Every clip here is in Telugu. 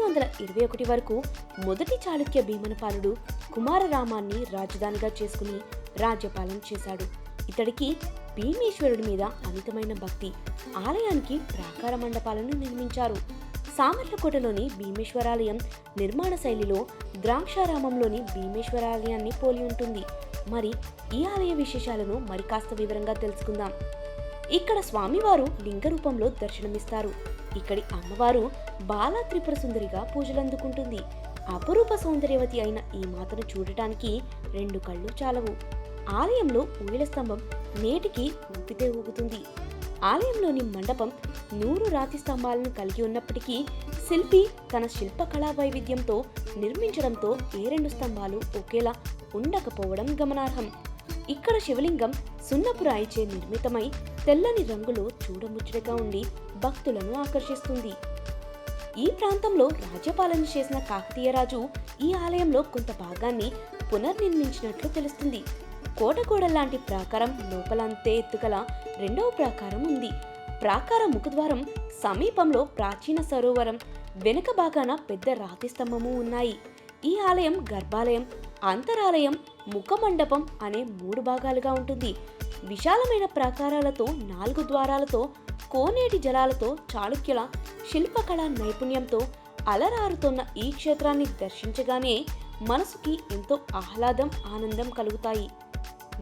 821 వరకు మొదటి చాళుక్య భీమనపాలుడు కుమారరామాన్ని రాజధానిగా చేసుకుని రాజ్యపాలన చేశాడు. ఇతడికి భీమేశ్వరుడి మీద అమితమైన భక్తి. ఆలయానికి ప్రాకార మండపాలను నిర్మించారు. సామర్లకోటలోని భీమేశ్వరాలయం నిర్మాణ శైలిలో ద్రాక్షారామంలోని భీమేశ్వరాలయాన్ని పోలి ఉంటుంది. మరి ఈ ఆలయ విశేషాలను మరికాస్త వివరంగా తెలుసుకుందాం. ఇక్కడ స్వామివారు లింగ రూపంలో దర్శనమిస్తారు. ఇక్కడి అమ్మవారు బాలా త్రిపుర సుందరిగా పూజలందుకుంటుంది. అపరూప సౌందర్యవతి అయిన ఈ మాతను చూడటానికి 2 కళ్ళు చాలవు. ఆలయంలో ఊయల స్తంభం నేటికి ఊపితే ఊగుతుంది. ఆలయంలోని మండపం 100 రాతి స్తంభాలను కలిగి ఉన్నప్పటికీ శిల్పి తన శిల్పకళా వైవిధ్యంతో నిర్మించడంతో ఏ 2 స్తంభాలు ఒకేలా ఉండకపోవడం గమనార్హం. ఇక్కడ శివలింగం సున్నపు రాయిచే నిర్మితమై తెల్లని రంగులో చూడముచ్చటగా ఉండి భక్తులను ఆకర్షిస్తుంది. ఈ ప్రాంతంలో రాజ్యపాలన చేసిన కాకతీయ రాజు ఈ ఆలయంలో కొంత భాగాన్ని పునర్నిర్మించినట్లు తెలుస్తుంది. కోటగోడల్లాంటి ప్రాకారం లోపలంతే ఎత్తుగల 2వ ప్రాకారం ఉంది. ప్రాకార ముఖద్వారం సమీపంలో ప్రాచీన సరోవరం, వెనుక భాగాన పెద్ద రాతి స్తంభము ఉన్నాయి. ఈ ఆలయం గర్భాలయం, అంతరాలయం, ముఖమండపం అనే 3 భాగాలుగా ఉంటుంది. విశాలమైన ప్రాకారాలతో 4 ద్వారాలతో కోనేటి జలాలతో చాళుక్యుల శిల్పకళా నైపుణ్యంతో అలరారుతున్న ఈ క్షేత్రాన్ని దర్శించగానే మనసుకి ఎంతో ఆహ్లాదం, ఆనందం కలుగుతాయి.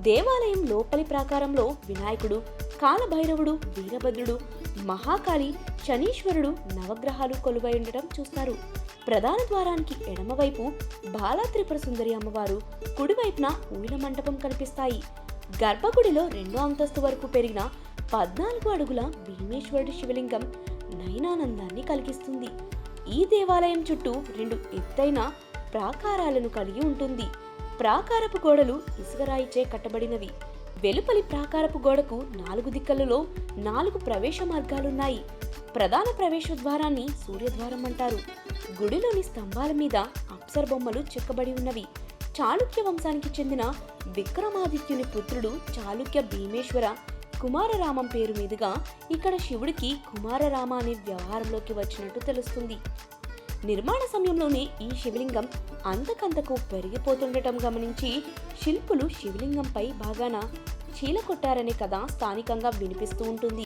దేవాలయం లోపలి ప్రాకారంలో వినాయకుడు, కాలభైరవుడు, వీరభద్రుడు, మహాకాళి, శనీశ్వరుడు, నవగ్రహాలు కొలువై ఉండటం చూస్తారు. ప్రధాన ద్వారానికి ఎడమవైపు బాలా త్రిపుర సుందరి అమ్మవారు, కుడివైపున ఊయల మంటపం కనిపిస్తాయి. గర్భగుడిలో 2వ అంతస్తు వరకు పెరిగిన 14 అడుగుల భీమేశ్వరుడి శివలింగం నయనానందాన్ని కలిగిస్తుంది. ఈ దేవాలయం చుట్టూ 2 ఎత్తైన ప్రాకారాలను కలిగి ఉంటుంది. ప్రాకారపు గోడలు ఇసుకరాయిచే కట్టబడినవి. వెలుపలి ప్రాకారపు గోడకు 4 దిక్కలలో 4 ప్రవేశ మార్గాలున్నాయి. ప్రధాన ప్రవేశ ద్వారాన్ని సూర్యద్వారం అంటారు. గుడిలోని స్తంభాల మీద అప్సర బొమ్మలు చెక్కబడి ఉన్నవి. చాళుక్య వంశానికి చెందిన విక్రమాదిత్యుని పుత్రుడు చాళుక్య భీమేశ్వర కుమారరామం పేరు మీదుగా ఇక్కడ శివుడికి కుమారరామ అనే వ్యవహారంలోకి వచ్చినట్టు తెలుస్తుంది. నిర్మాణ సమయంలోనే ఈ శివలింగం అంతకంతకు పెరిగిపోతుండటం గమనించి శిల్పులు శివలింగంపై భాగాన చీల కొట్టారనే కథ స్థానికంగా వినిపిస్తూ ఉంటుంది.